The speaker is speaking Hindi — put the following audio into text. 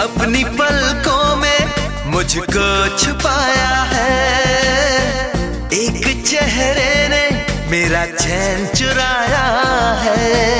अपनी पलकों में मुझको छुपाया है। एक चेहरे ने मेरा चैन चुराया है।